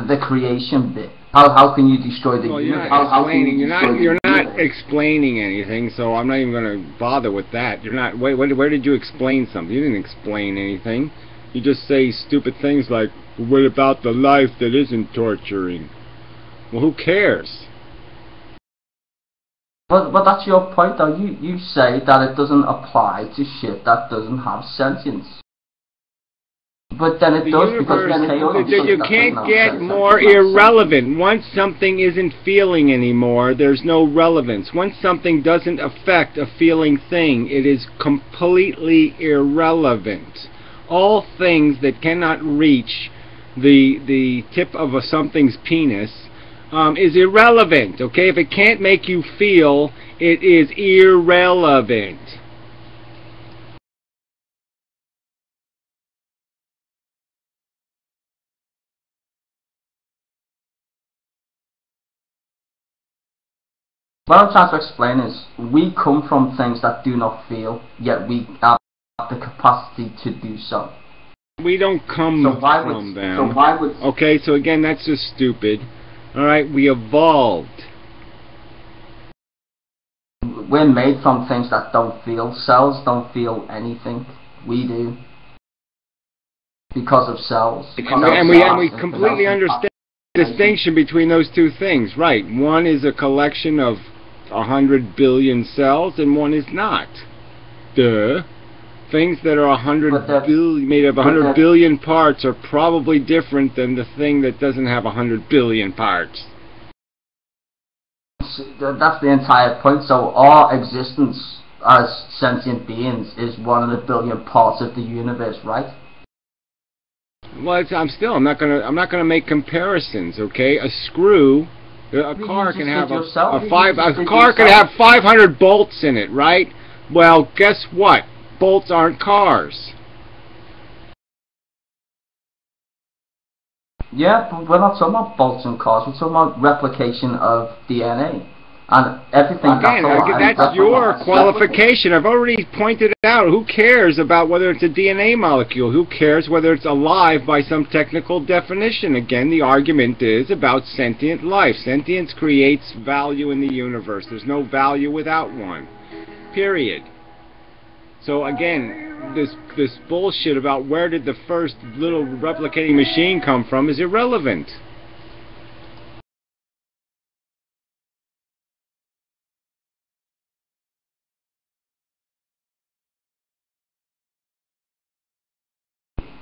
the creation bit. How can you destroy the universe? You're not explaining anything, so I'm not even going to bother with that. You're not. Where did you explain something? You didn't explain anything. You just say stupid things like, "What about the life that isn't torturing?" Well, who cares? But that's your point, though. You say that it doesn't apply to shit that doesn't have sentience. But then it does, because you can't get more irrelevant. Once something isn't feeling anymore, there's no relevance. Once something doesn't affect a feeling thing, it is completely irrelevant. All things that cannot reach the tip of something's penis is irrelevant, okay? If it can't make you feel, it is irrelevant. What I'm trying to explain is, we come from things that do not feel, yet we have the capacity to do so. We don't come from them. Okay, so again, that's just stupid. Alright, we evolved. We're made from things that don't feel. Cells don't feel anything. We do. Because of cells. And we completely understand the distinction between those two things. Right, one is a collection of 100 billion cells and one is not. Duh. Things that are made of 100 billion parts are probably different than the thing that doesn't have 100 billion parts. That's the entire point. So our existence as sentient beings is one of the billion parts of the universe, right? Well, I'm not gonna make comparisons. Okay, a car can have a car can have 500 bolts in it, right? Well, guess what? Bolts aren't cars. Yeah, but we're not talking about bolts and cars. We're talking about replication of DNA. And everything that's your qualification. I've already pointed out, who cares about whether it's a DNA molecule? Who cares whether it's alive by some technical definition? Again, the argument is about sentient life. Sentience creates value in the universe. There's no value without one. Period. So again, this bullshit about where did the first little replicating machine come from is irrelevant.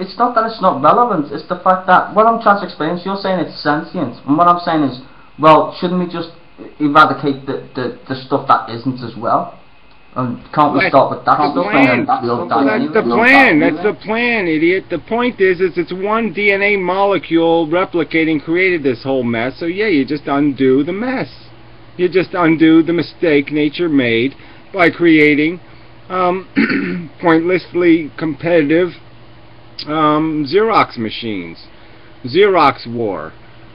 It's not that it's not relevant, it's the fact that what I'm trying to explain is, you're saying it's sentient, and what I'm saying is, well, shouldn't we just eradicate the stuff that isn't as well? Can't we start with that stuff? That's the plan, idiot. The point is it's one DNA molecule replicating created this whole mess, so yeah, you just undo the mess. You just undo the mistake nature made by creating pointlessly competitive Xerox machines. Xerox war.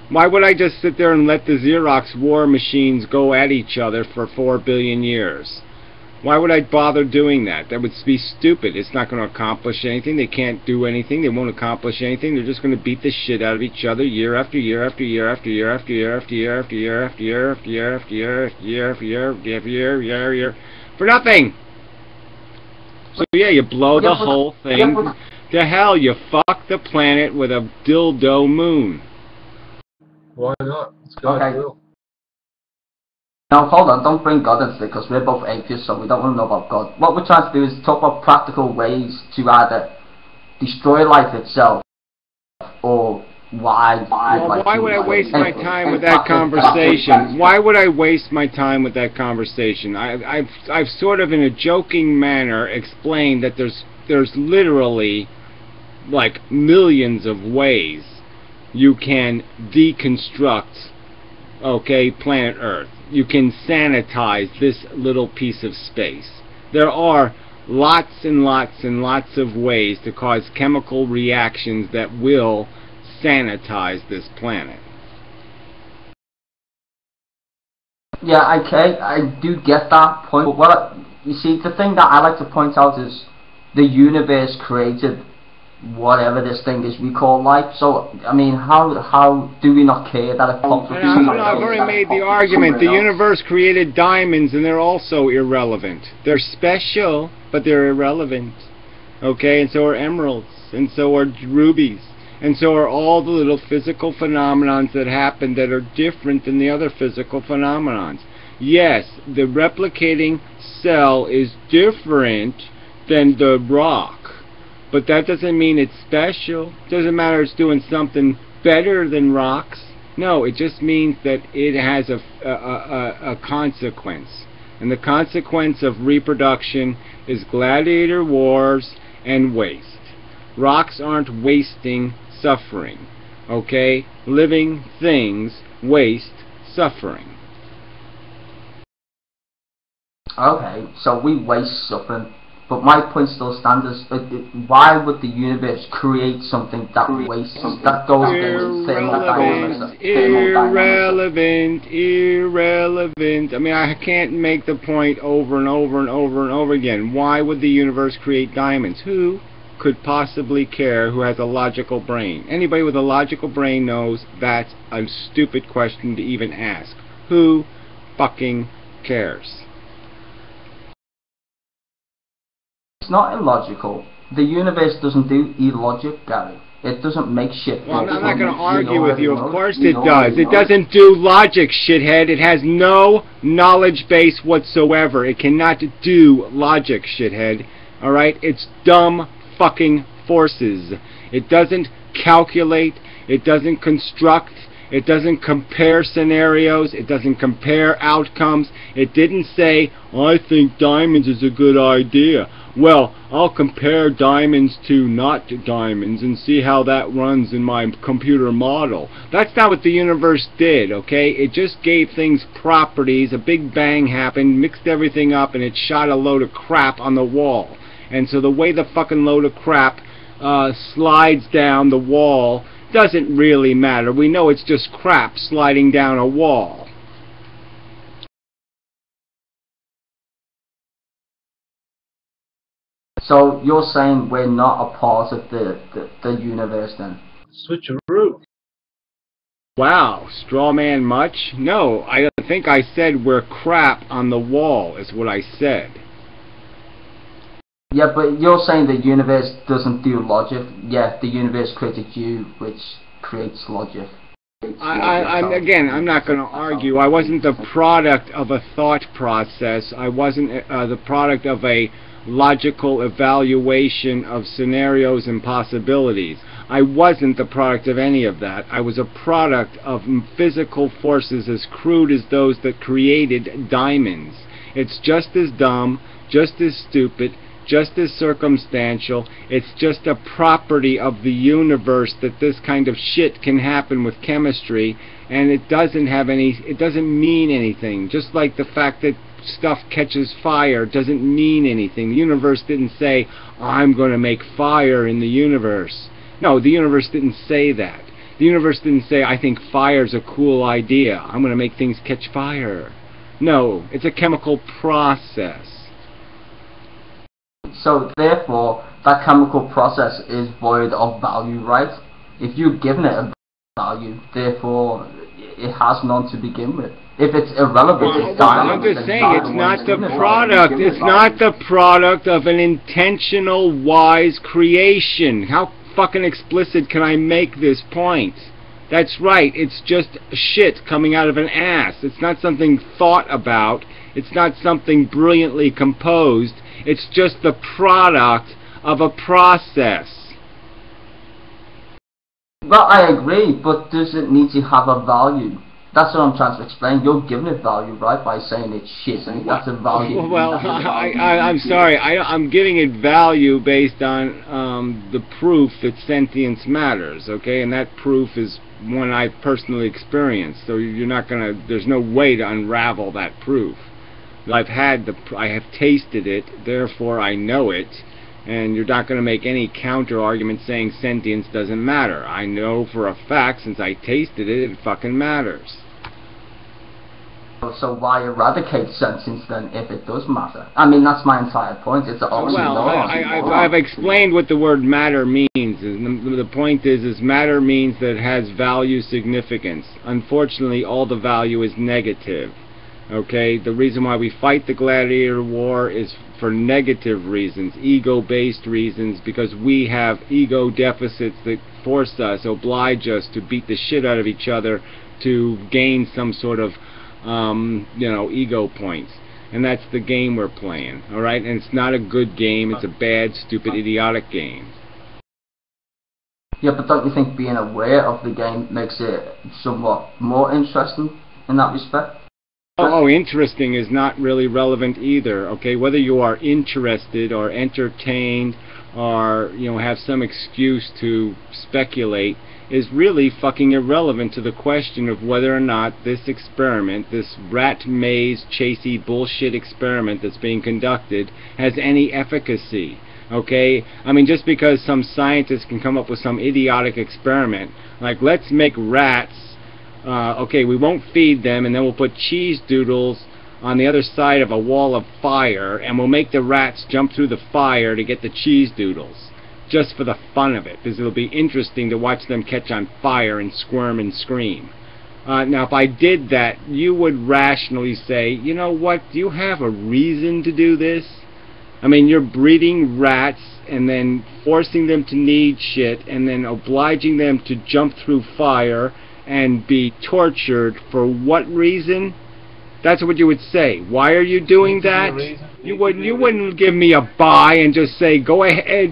Why would I just sit there and let the Xerox war machines go at each other for 4 billion years? Why would I bother doing that? That would be stupid. It's not going to accomplish anything. They can't do anything. They won't accomplish anything. They're just going to beat the shit out of each other year after year after year after year after year after year after year after year after year after year after year after year after year for nothing. So yeah, you blow the whole thing to hell. You fuck the planet with a dildo moon. Why not? It's God's will. Now hold on, don't bring God into it, because we're both atheists, so we don't want to know about God. What we're trying to do is talk about practical ways to either destroy life itself, or why would I waste my time with that conversation? Why would I waste my time with that conversation? I've sort of in a joking manner explained that there's literally like millions of ways you can deconstruct, okay, planet Earth. You can sanitize this little piece of space. There are lots and lots and lots of ways to cause chemical reactions that will sanitize this planet. Yeah, I do get that point. But you see, the thing that I like to point out is the universe created whatever this thing is we call life. So, I mean, how do we not care that it pops up? I've already made the argument. The universe created diamonds, and they're also irrelevant. They're special, but they're irrelevant. Okay, and so are emeralds, and so are rubies, and so are all the little physical phenomenons that happen that are different than the other physical phenomenons. Yes, the replicating cell is different than the rock, but that doesn't mean it's special. It doesn't matter it's doing something better than rocks. No, it just means that it has a consequence. And the consequence of reproduction is gladiator wars and waste. Rocks aren't wasting suffering. Okay? Living things waste suffering. Okay, so we waste suffering. But my point still stands: why would the universe create something that wastes, that goes against thermodynamics? Irrelevant. I mean, I can't make the point over and over and over and over again. Why would the universe create diamonds? Who could possibly care who has a logical brain? Anybody with a logical brain knows that's a stupid question to even ask. Who fucking cares? It's not illogical. The universe doesn't do illogic, Gary. It doesn't make shit. Well, I'm not going to argue with you. Of course it does. It doesn't do logic, shithead. It has no knowledge base whatsoever. It cannot do logic, shithead. Alright? It's dumb fucking forces. It doesn't calculate. It doesn't construct. It doesn't compare scenarios. It doesn't compare outcomes. It didn't say, I think diamonds is a good idea. Well, I'll compare diamonds to not diamonds and see how that runs in my computer model. That's not what the universe did, okay? It just gave things properties, a big bang happened, mixed everything up, and it shot a load of crap on the wall. And so the way the fucking load of crap slides down the wall doesn't really matter. We know it's just crap sliding down a wall. So you're saying we're not a part of the universe then? Switcheroo. Wow, straw man much? No, I think I said we're crap on the wall is what I said. Yeah, but you're saying the universe doesn't do logic. Yeah, the universe created you, which creates logic. I'm not going to argue. I wasn't the product of a thought process. I wasn't the product of a logical evaluation of scenarios and possibilities. I wasn't the product of any of that. I was a product of physical forces as crude as those that created diamonds. It's just as dumb, just as stupid, just as circumstantial. It's just a property of the universe that this kind of shit can happen with chemistry, and it doesn't mean anything. Just like the fact that stuff catches fire doesn't mean anything. The universe didn't say, I'm going to make fire in the universe. No, the universe didn't say that. The universe didn't say, I think fire's a cool idea. I'm going to make things catch fire. No, it's a chemical process. So therefore, that chemical process is void of value, right? If you've given it a value, therefore it has none to begin with. If it's irrelevant, it's I'm just saying it's not the product. It's not the product of an intentional, wise creation. How fucking explicit can I make this point? That's right. It's just shit coming out of an ass. It's not something thought about. It's not something brilliantly composed. It's just the product of a process. Well, I agree, but does it need to have a value? That's what I'm trying to explain. You're giving it value, right, by saying it's shit, and that's a value. Well, I'm sorry. I'm giving it value based on the proof that sentience matters, okay? And that proof is one I've personally experienced. So you're not gonna. There's no way to unravel that proof. I have tasted it, therefore I know it. And you're not going to make any counter argument saying sentience doesn't matter. I know for a fact, since I tasted it, it fucking matters. So why eradicate sentience then if it does matter? I mean, that's my entire point. It's I've explained what the word matter means. And the point is matter means that it has value significance. Unfortunately, all the value is negative. Okay, the reason why we fight the gladiator war is for negative reasons, ego-based reasons, because we have ego deficits that force us, oblige us to beat the shit out of each other to gain some sort of ego points. And that's the game we're playing, alright? And it's not a good game, it's a bad, stupid, idiotic game. Yeah, but don't you think being aware of the game makes it somewhat more interesting in that respect? Oh, interesting is not really relevant either, okay? Whether you are interested or entertained or, have some excuse to speculate is really fucking irrelevant to the question of whether or not this experiment, this rat maze chasey bullshit experiment that's being conducted, has any efficacy. Okay? I mean, just because some scientists can come up with some idiotic experiment, like let's make rats, okay, we won't feed them, and then we'll put cheese doodles on the other side of a wall of fire, and we'll make the rats jump through the fire to get the cheese doodles. Just for the fun of it, because it'll be interesting to watch them catch on fire and squirm and scream. Now, if I did that, you would rationally say, you know what, do you have a reason to do this? I mean, you're breeding rats and then forcing them to need shit and then obliging them to jump through fire and be tortured for what reason? That's what you would say. Why are you doing that? You wouldn't give me a buy and just say, go ahead,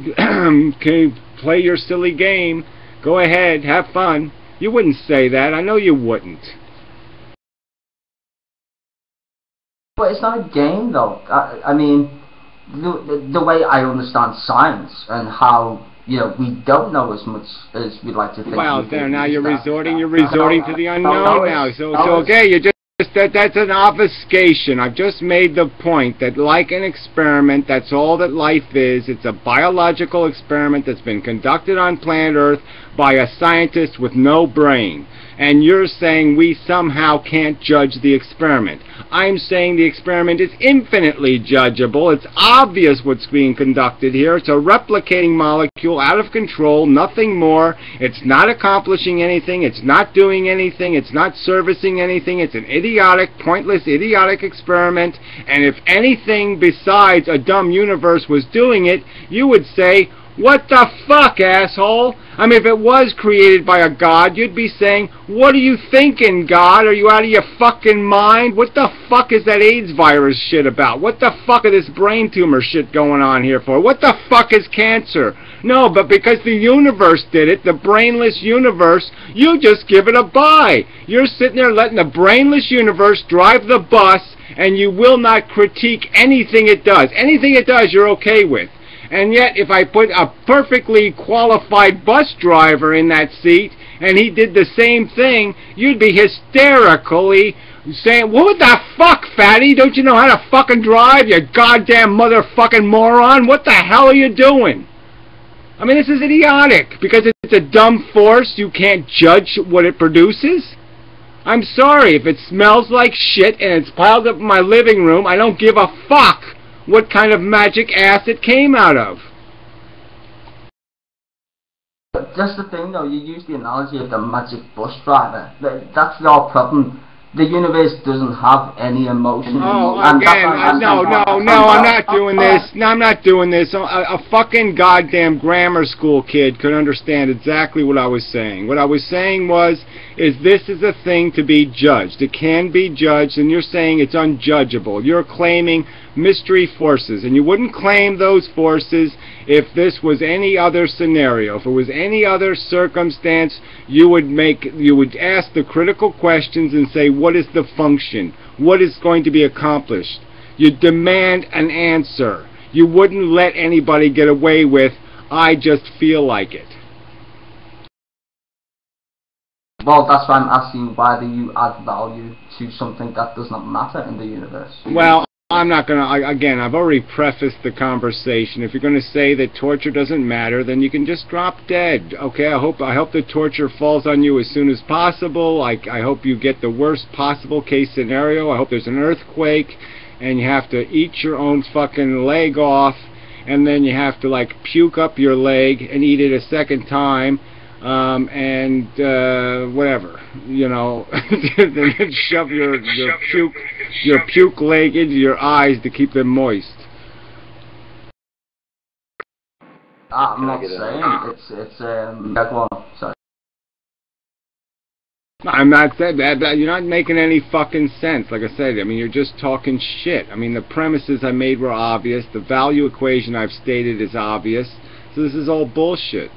play your silly game. Go ahead, have fun. You wouldn't say that. I know you wouldn't. But it's not a game, though. I mean, the way I understand science and how we don't know as much as we'd like to think. Well, there now you're resorting to the unknown now. So okay, you just. That's an obfuscation. I've just made the point that like an experiment, that's all that life is. It's a biological experiment that's been conducted on planet Earth by a scientist with no brain. And you're saying we somehow can't judge the experiment. I'm saying the experiment is infinitely judgeable. It's obvious what's being conducted here. It's a replicating molecule out of control, nothing more. It's not accomplishing anything. It's not doing anything. It's not servicing anything. It's an idiotic, pointless, idiotic experiment. And if anything besides a dumb universe was doing it, you would say, what the fuck, asshole? I mean, if it was created by a god, you'd be saying, what are you thinking, God? Are you out of your fucking mind? What the fuck is that AIDS virus shit about? What the fuck is this brain tumor shit going on here for? What the fuck is cancer? No, but because the universe did it, the brainless universe, you just give it a buy. You're sitting there letting the brainless universe drive the bus, and you will not critique anything it does. Anything it does, you're okay with. And yet, if I put a perfectly qualified bus driver in that seat, and he did the same thing, you'd be hysterically saying, what the fuck, fatty? Don't you know how to fucking drive, you goddamn motherfucking moron? What the hell are you doing? I mean, this is idiotic. Because it's a dumb force, you can't judge what it produces? I'm sorry, if it smells like shit and it's piled up in my living room, I don't give a fuck what kind of magic ass it came out of. But that's the thing, though. You use the analogy of the magic bus driver. That's your problem. The universe doesn't have any emotion. Oh, again, no, I'm not doing this. No, I'm not doing this. A fucking goddamn grammar school kid could understand exactly what I was saying. What I was saying is this is a thing to be judged. It can be judged, and you're saying it's unjudgeable. You're claiming mystery forces, and you wouldn't claim those forces if this was any other scenario. If it was any other circumstance, you would ask the critical questions and say, what is the function? What is going to be accomplished? You'd demand an answer. You wouldn't let anybody get away with, I just feel like it. Well, that's why I'm asking, why do you add value to something that does not matter in the universe? Well, I'm not going to, again, I've already prefaced the conversation. If you're going to say that torture doesn't matter, then you can just drop dead. Okay, I hope the torture falls on you as soon as possible. I hope you get the worst possible case scenario. I hope there's an earthquake and you have to eat your own fucking leg off, and then you have to like puke up your leg and eat it a second time. And whatever, you know, and then shove your puke leg into your eyes to keep them moist. I'm not saying it's yeah, go on, sorry. I'm not saying that you're not making any fucking sense. Like I said, I mean, you're just talking shit. I mean, the premises I made were obvious. The value equation I've stated is obvious. So this is all bullshit.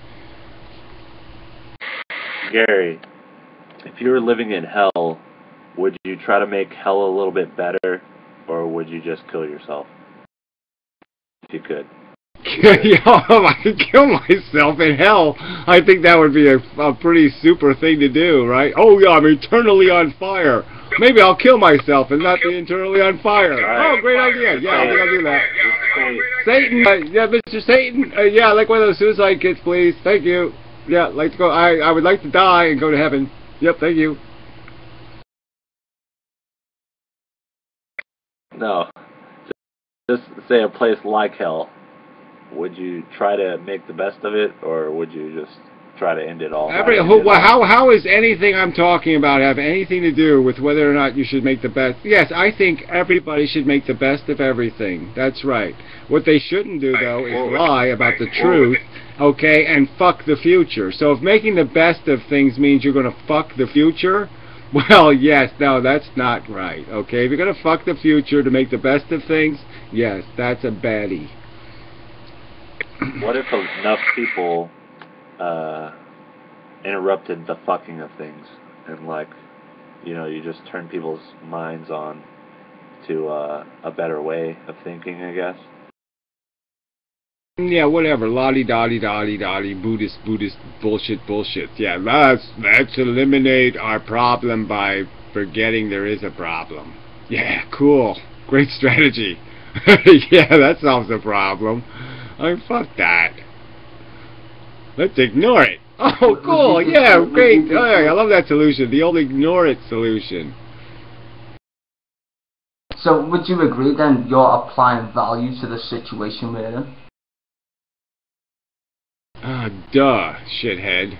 Gary, if you were living in hell, would you try to make hell a little bit better, or would you just kill yourself? If you could. I could kill myself in hell. I think that would be a pretty super thing to do, right? Oh yeah, I'm eternally on fire. Maybe I'll kill myself and not be eternally on fire. Right. Oh, great idea. Yeah, I think I'll do that. Satan, yeah, Mr. Satan, yeah, I'd like one of those suicide kits, please. Thank you. Yeah, like to go. I would like to die and go to heaven. Yep, thank you. No, just say a place like hell. Would you try to make the best of it, or would you just try to end it all? How is anything I'm talking about have anything to do with whether or not you should make the best? Yes, I think everybody should make the best of everything. That's right. What they shouldn't do, though, is lie about the truth. Okay, and fuck the future. So if making the best of things means you're going to fuck the future, well, yes, no, that's not right. Okay, if you're going to fuck the future to make the best of things, yes, that's a baddie. What if enough people interrupted the fucking of things, and like, you know, you just turn people's minds on to a better way of thinking, I guess? Yeah, whatever. Lottie-dottie-dottie-dottie, Buddhist bullshit. Yeah, let's eliminate our problem by forgetting there is a problem. Yeah, cool. Great strategy. Yeah, that solves the problem. I mean, fuck that. Let's ignore it. Oh, cool. Yeah, great. Oh, I love that solution. The old ignore it solution. So, would you agree then you're applying value to the situation we're in? Duh, shithead.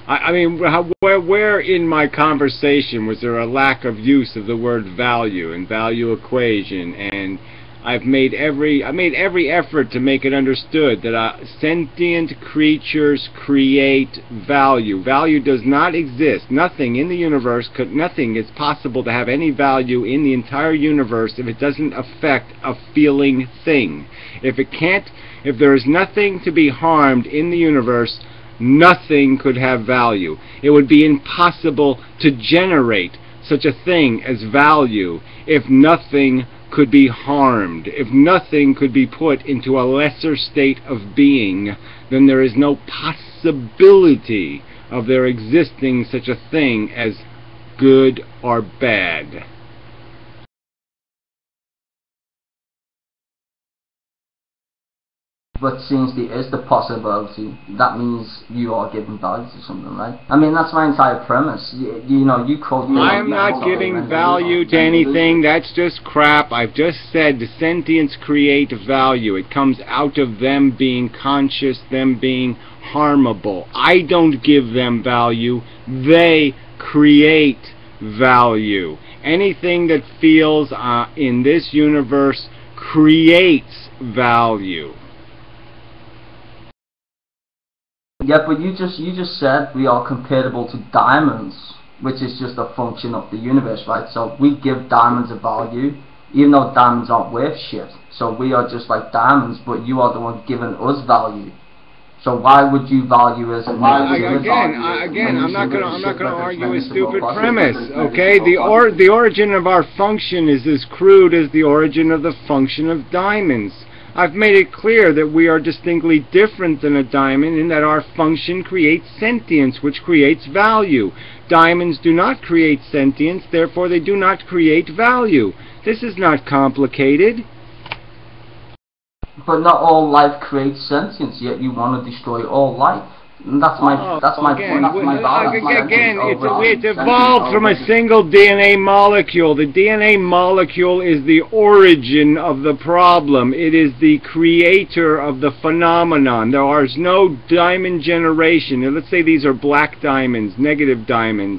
I mean, where in my conversation was there a lack of use of the word value and value equation? And I made every effort to make it understood that sentient creatures create value. Value does not exist. Nothing in the universe nothing is possible to have any value in the entire universe if it doesn't affect a feeling thing. If there is nothing to be harmed in the universe, nothing could have value. It would be impossible to generate such a thing as value if nothing could be harmed. If nothing could be put into a lesser state of being, then there is no possibility of there existing such a thing as good or bad. But since there is the possibility, that means you are giving value to something, right? I mean, that's my entire premise. You know, you quote... I'm not giving value to anything. That's just crap. I've just said the sentients create value. It comes out of them being conscious, them being harmable. I don't give them value. They create value. Anything that feels in this universe creates value. Yeah, but you just said we are comparable to diamonds, which is just a function of the universe, right? So we give diamonds a value, even though diamonds aren't worth shit. So we are just like diamonds, but you are the one giving us value. So why would you value us? Again, I'm not gonna argue a stupid premise. Okay, the origin of our function is as crude as the origin of the function of diamonds. I've made it clear that we are distinctly different than a diamond in that our function creates sentience, which creates value. Diamonds do not create sentience, therefore they do not create value. This is not complicated. But not all life creates sentience, yet you want to destroy all life. And that's my point. That's my Again, it's evolved from a single DNA molecule. The DNA molecule is the origin of the problem. It is the creator of the phenomenon. There is no diamond generation. Now, let's say these are black diamonds, negative diamonds.